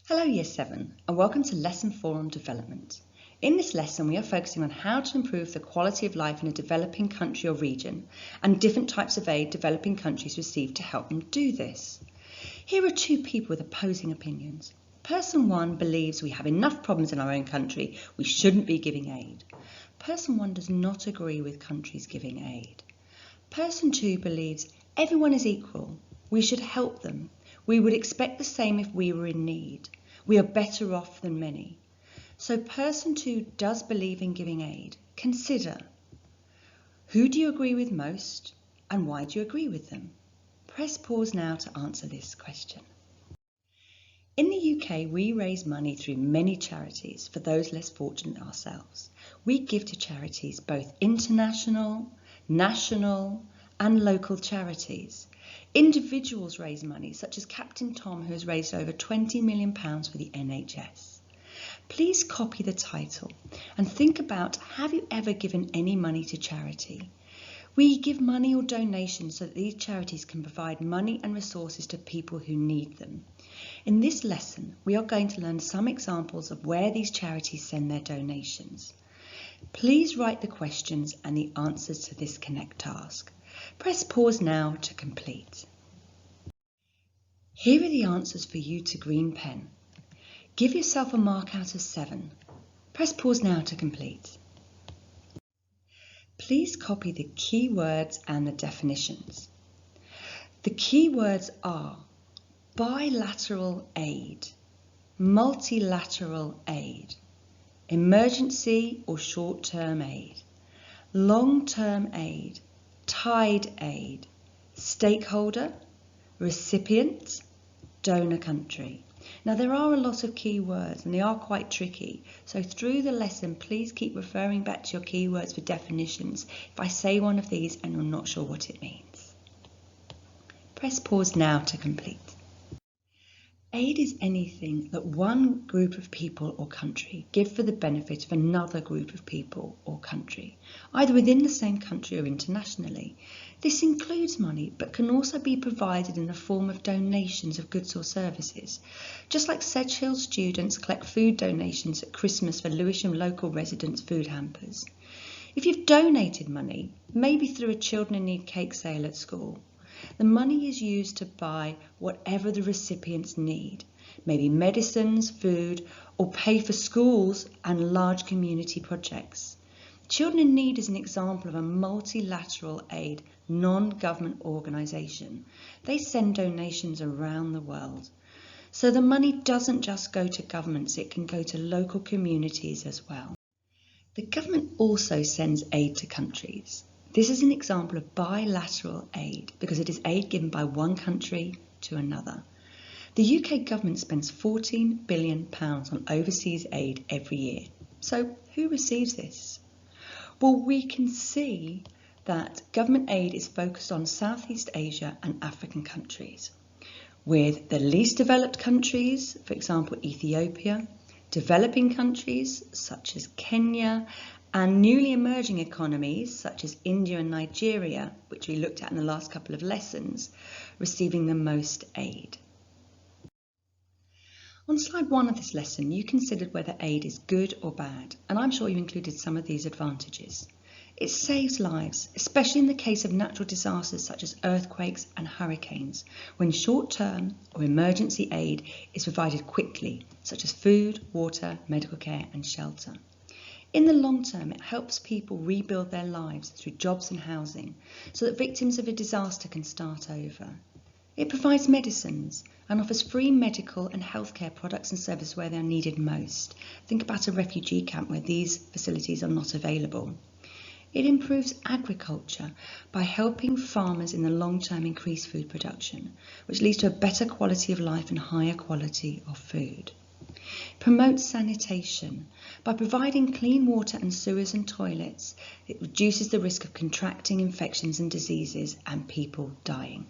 Hello Year 7 and welcome to Lesson 4 on Development. In this lesson we are focusing on how to improve the quality of life in a developing country or region and different types of aid developing countries receive to help them do this. Here are two people with opposing opinions. Person 1 believes we have enough problems in our own country, we shouldn't be giving aid. Person 1 does not agree with countries giving aid. Person 2 believes everyone is equal, we should help them. We would expect the same if we were in need. We are better off than many. So person 2 does believe in giving aid. Consider, who do you agree with most and why do you agree with them? Press pause now to answer this question. In the UK, we raise money through many charities for those less fortunate ourselves. We give to charities both international, national and local charities. Individuals raise money, such as Captain Tom, who has raised over £20 million for the NHS. Please copy the title and think about, have you ever given any money to charity? We give money or donations so that these charities can provide money and resources to people who need them. In this lesson, we are going to learn some examples of where these charities send their donations. Please write the questions and the answers to this Connect task. Press pause now to complete. Here are the answers for you to green pen. Give yourself a mark out of 7. Press pause now to complete. Please copy the key words and the definitions. The key words are bilateral aid, multilateral aid, emergency or short-term aid, long-term aid, tied aid, stakeholder, recipient, donor country. Now there are a lot of key words and they are quite tricky, so through the lesson please keep referring back to your keywords for definitions if I say one of these and you're not sure what it means. Press pause now to complete. Aid is anything that one group of people or country give for the benefit of another group of people or country, either within the same country or internationally. This includes money, but can also be provided in the form of donations of goods or services. Just like Sedge Hill students collect food donations at Christmas for Lewisham local residents' food hampers. If you've donated money, maybe through a Children in Need cake sale at school, the money is used to buy whatever the recipients need, maybe medicines, food, or pay for schools and large community projects. Children in Need is an example of a multilateral aid, non-government organisation. They send donations around the world. So the money doesn't just go to governments, it can go to local communities as well. The government also sends aid to countries. This is an example of bilateral aid because it is aid given by one country to another. The UK government spends £14 billion on overseas aid every year. So who receives this? Well, we can see that government aid is focused on Southeast Asia and African countries, with the least developed countries, for example Ethiopia, developing countries such as Kenya, and newly emerging economies such as India and Nigeria, which we looked at in the last couple of lessons, receiving the most aid. On slide 1 of this lesson, you considered whether aid is good or bad, and I'm sure you included some of these advantages. It saves lives, especially in the case of natural disasters such as earthquakes and hurricanes, when short-term or emergency aid is provided quickly, such as food, water, medical care and shelter. In the long term, it helps people rebuild their lives through jobs and housing so that victims of a disaster can start over. It provides medicines and offers free medical and healthcare products and services where they are needed most. Think about a refugee camp where these facilities are not available. It improves agriculture by helping farmers in the long term increase food production, which leads to a better quality of life and higher quality of food. Promotes sanitation. By providing clean water and sewers and toilets, it reduces the risk of contracting infections and diseases and people dying.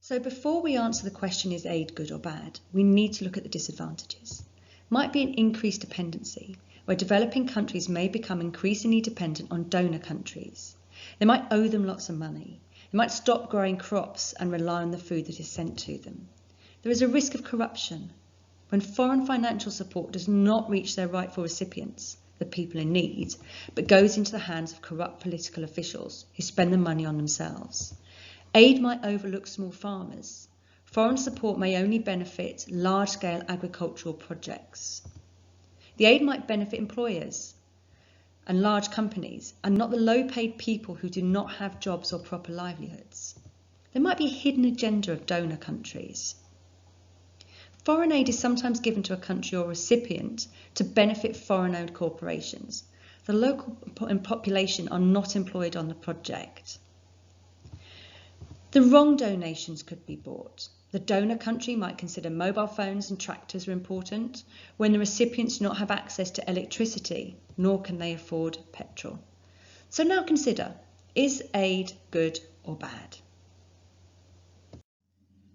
So before we answer the question, is aid good or bad, we need to look at the disadvantages. Might be an increased dependency, where developing countries may become increasingly dependent on donor countries. They might owe them lots of money. They might stop growing crops and rely on the food that is sent to them. There is a risk of corruption when foreign financial support does not reach their rightful recipients, the people in need, but goes into the hands of corrupt political officials who spend the money on themselves. Aid might overlook small farmers. Foreign support may only benefit large-scale agricultural projects. The aid might benefit employers and large companies, and not the low-paid people who do not have jobs or proper livelihoods. There might be a hidden agenda of donor countries. Foreign aid is sometimes given to a country or recipient to benefit foreign-owned corporations. The local population are not employed on the project. The wrong donations could be bought. The donor country might consider mobile phones and tractors are important when the recipients do not have access to electricity, nor can they afford petrol. So now consider, is aid good or bad?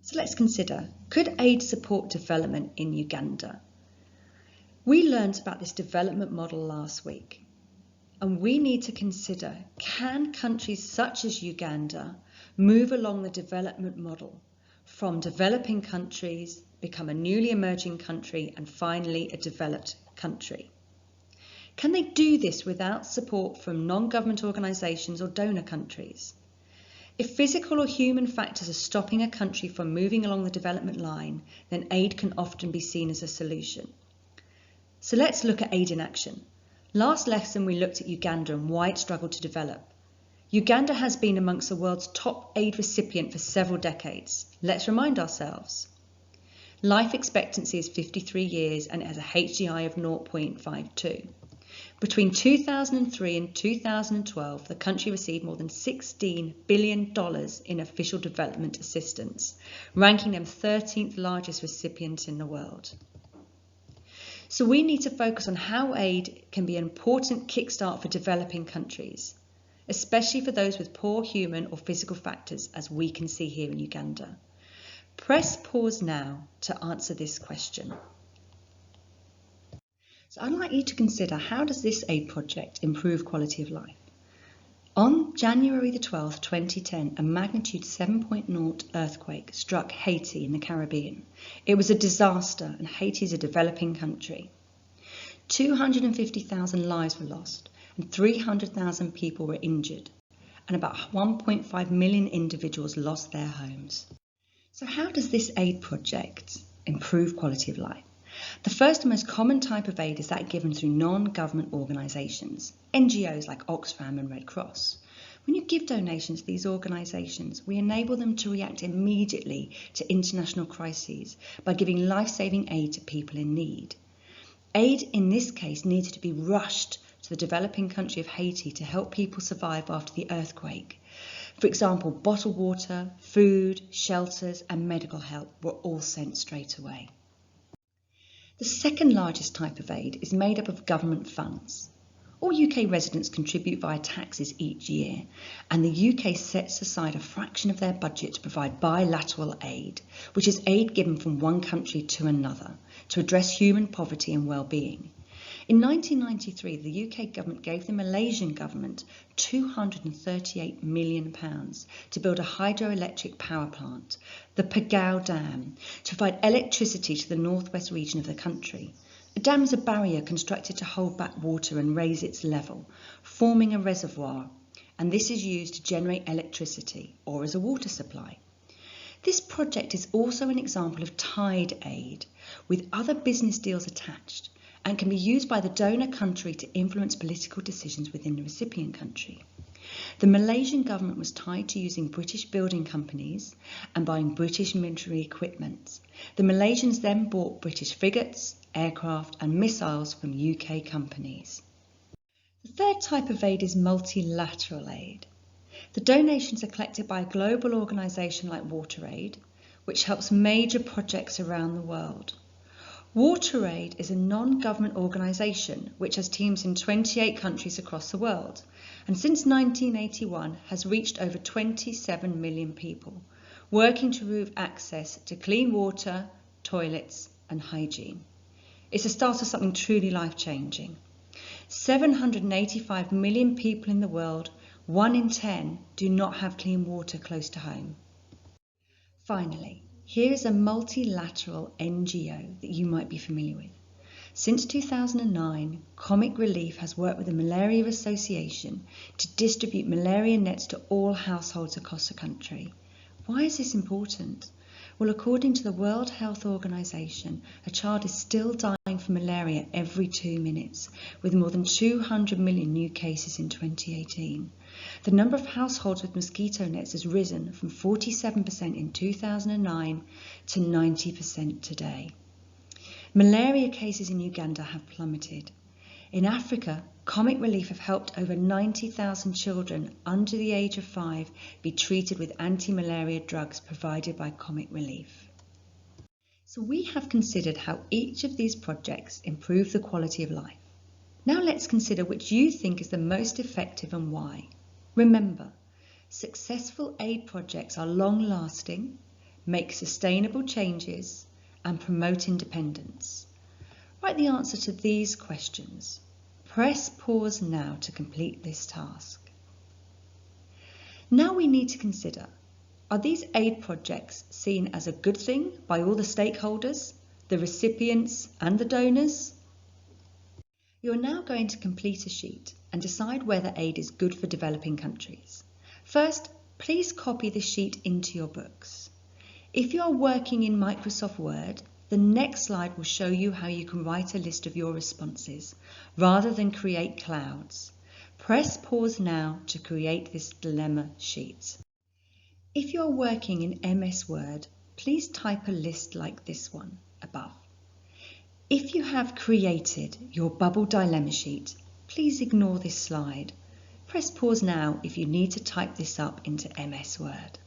So let's consider, could aid support development in Uganda? We learned about this development model last week, and we need to consider, can countries such as Uganda move along the development model from developing countries, become a newly emerging country, and finally a developed country? Can they do this without support from non-government organisations or donor countries? If physical or human factors are stopping a country from moving along the development line, then aid can often be seen as a solution. So let's look at aid in action. Last lesson we looked at Uganda and why it struggled to develop. Uganda has been amongst the world's top aid recipient for several decades. Let's remind ourselves. Life expectancy is 53 years and it has a HDI of 0.52. Between 2003 and 2012, the country received more than $16 billion in official development assistance, ranking them 13th largest recipient in the world. So we need to focus on how aid can be an important kickstart for developing countries, especially for those with poor human or physical factors, as we can see here in Uganda. Press pause now to answer this question. So I'd like you to consider, how does this aid project improve quality of life? On January the 12th, 2010, a magnitude 7.0 earthquake struck Haiti in the Caribbean. It was a disaster, and Haiti is a developing country. 250,000 lives were lost, and 300,000 people were injured, and about 1.5 million individuals lost their homes. So how does this aid project improve quality of life? The first and most common type of aid is that given through non-government organisations, NGOs like Oxfam and Red Cross. When you give donations to these organisations, we enable them to react immediately to international crises by giving life-saving aid to people in need. Aid in this case needed to be rushed to the developing country of Haiti to help people survive after the earthquake. For example, bottled water, food, shelters and medical help were all sent straight away. The second largest type of aid is made up of government funds. All UK residents contribute via taxes each year, and the UK sets aside a fraction of their budget to provide bilateral aid, which is aid given from one country to another to address human poverty and well-being. In 1993, the UK government gave the Malaysian government £238 million to build a hydroelectric power plant, the Pegau Dam, to provide electricity to the northwest region of the country. A dam is a barrier constructed to hold back water and raise its level, forming a reservoir, and this is used to generate electricity or as a water supply. This project is also an example of tied aid, with other business deals attached, and can be used by the donor country to influence political decisions within the recipient country. The Malaysian government was tied to using British building companies and buying British military equipment. The Malaysians then bought British frigates, aircraft and missiles from UK companies. The third type of aid is multilateral aid. The donations are collected by a global organisation like WaterAid, which helps major projects around the world. WaterAid is a non-government organisation which has teams in 28 countries across the world, and since 1981 has reached over 27 million people, working to improve access to clean water, toilets and hygiene. It's the start of something truly life-changing. 785 million people in the world 1 in 10 do not have clean water close to home. Finally, here is a multilateral NGO that you might be familiar with. Since 2009, Comic Relief has worked with the Malaria Association to distribute malaria nets to all households across the country. Why is this important? Well, according to the World Health Organization, a child is still dying from malaria every 2 minutes, with more than 200 million new cases in 2018. The number of households with mosquito nets has risen from 47% in 2009 to 90% today. Malaria cases in Uganda have plummeted. In Africa, Comic Relief have helped over 90,000 children under the age of 5 be treated with anti-malaria drugs provided by Comic Relief. So we have considered how each of these projects improve the quality of life. Now let's consider which you think is the most effective and why. Remember, successful aid projects are long-lasting, make sustainable changes, and promote independence. Write the answer to these questions. Press pause now to complete this task. Now we need to consider, are these aid projects seen as a good thing by all the stakeholders, the recipients and the donors? You are now going to complete a sheet and decide whether aid is good for developing countries. First, please copy the sheet into your books. If you are working in Microsoft Word, the next slide will show you how you can write a list of your responses, rather than create clouds. Press pause now to create this dilemma sheet. If you are working in MS Word, please type a list like this one above. If you have created your bubble dilemma sheet, please ignore this slide. Press pause now if you need to type this up into MS Word.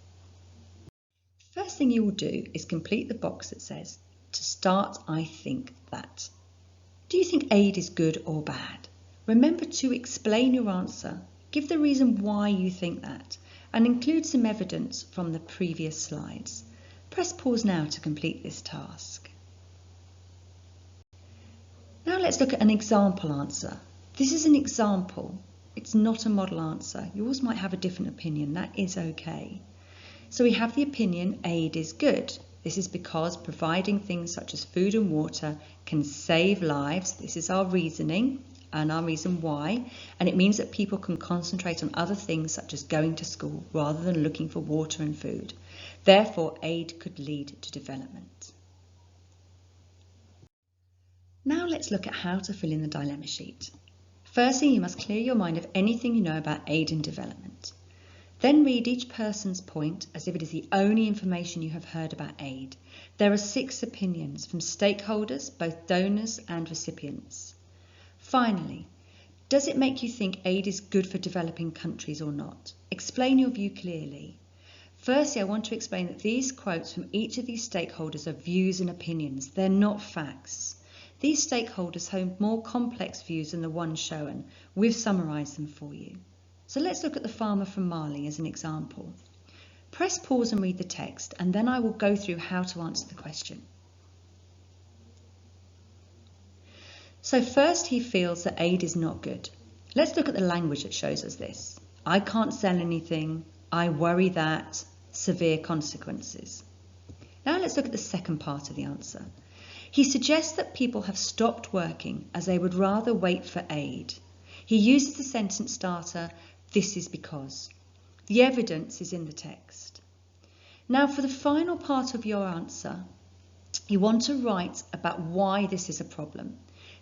First thing you will do is complete the box that says, to start, I think that. Do you think aid is good or bad? Remember to explain your answer, give the reason why you think that, and include some evidence from the previous slides. Press pause now to complete this task. Now let's look at an example answer. This is an example. It's not a model answer. Yours might have a different opinion. That is okay. So we have the opinion aid is good. This is because providing things such as food and water can save lives. This is our reasoning and our reason why. And it means that people can concentrate on other things such as going to school rather than looking for water and food. Therefore, aid could lead to development. Now let's look at how to fill in the dilemma sheet. Firstly, you must clear your mind of anything you know about aid and development. Then read each person's point as if it is the only information you have heard about aid. There are 6 opinions from stakeholders, both donors and recipients. Finally, does it make you think aid is good for developing countries or not? Explain your view clearly. Firstly, I want to explain that these quotes from each of these stakeholders are views and opinions. They're not facts. These stakeholders hold more complex views than the ones shown. We've summarised them for you. So let's look at the farmer from Mali as an example. Press pause and read the text, and then I will go through how to answer the question. So first, he feels that aid is not good. Let's look at the language that shows us this. I can't sell anything. I worry that. Severe consequences. Now let's look at the second part of the answer. He suggests that people have stopped working as they would rather wait for aid. He uses the sentence starter, this is because. The evidence is in the text. Now for the final part of your answer, you want to write about why this is a problem.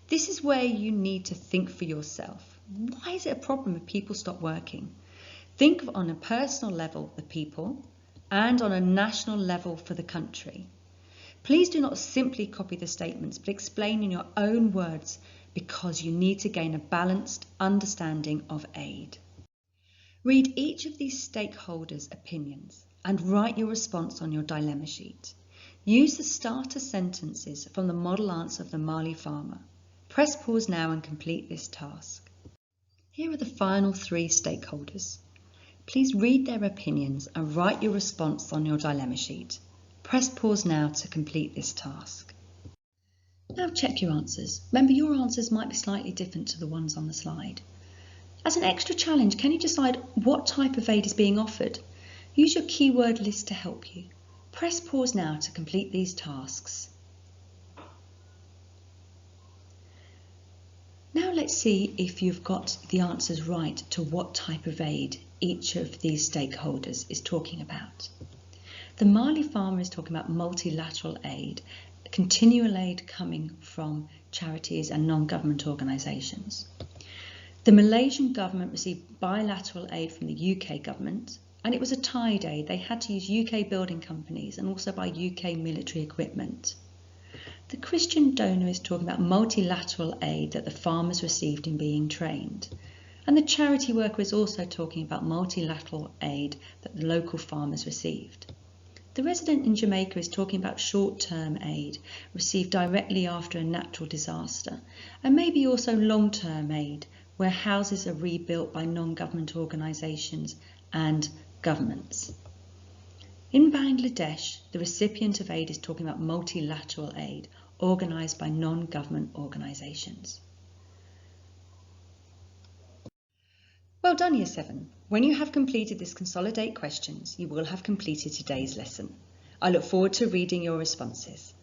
This is where you need to think for yourself. Why is it a problem if people stop working? Think on a personal level, the people, and on a national level for the country. Please do not simply copy the statements, but explain in your own words because you need to gain a balanced understanding of aid. Read each of these stakeholders' opinions and write your response on your dilemma sheet. Use the starter sentences from the model answer of the Mali farmer. Press pause now and complete this task. Here are the final 3 stakeholders. Please read their opinions and write your response on your dilemma sheet. Press pause now to complete this task. Now check your answers. Remember, your answers might be slightly different to the ones on the slide. As an extra challenge, can you decide what type of aid is being offered? Use your keyword list to help you. Press pause now to complete these tasks. Now let's see if you've got the answers right to what type of aid each of these stakeholders is talking about. The Mali farmer is talking about multilateral aid, continual aid coming from charities and non-government organisations. The Malaysian government received bilateral aid from the UK government, and it was a tied aid. They had to use UK building companies and also buy UK military equipment. The Christian donor is talking about multilateral aid that the farmers received in being trained. And the charity worker is also talking about multilateral aid that the local farmers received. The resident in Jamaica is talking about short-term aid received directly after a natural disaster, and maybe also long-term aid where houses are rebuilt by non-government organisations and governments. In Bangladesh, the recipient of aid is talking about multilateral aid organised by non-government organisations. Well done, Year 7. When you have completed this Consolidate questions, you will have completed today's lesson. I look forward to reading your responses.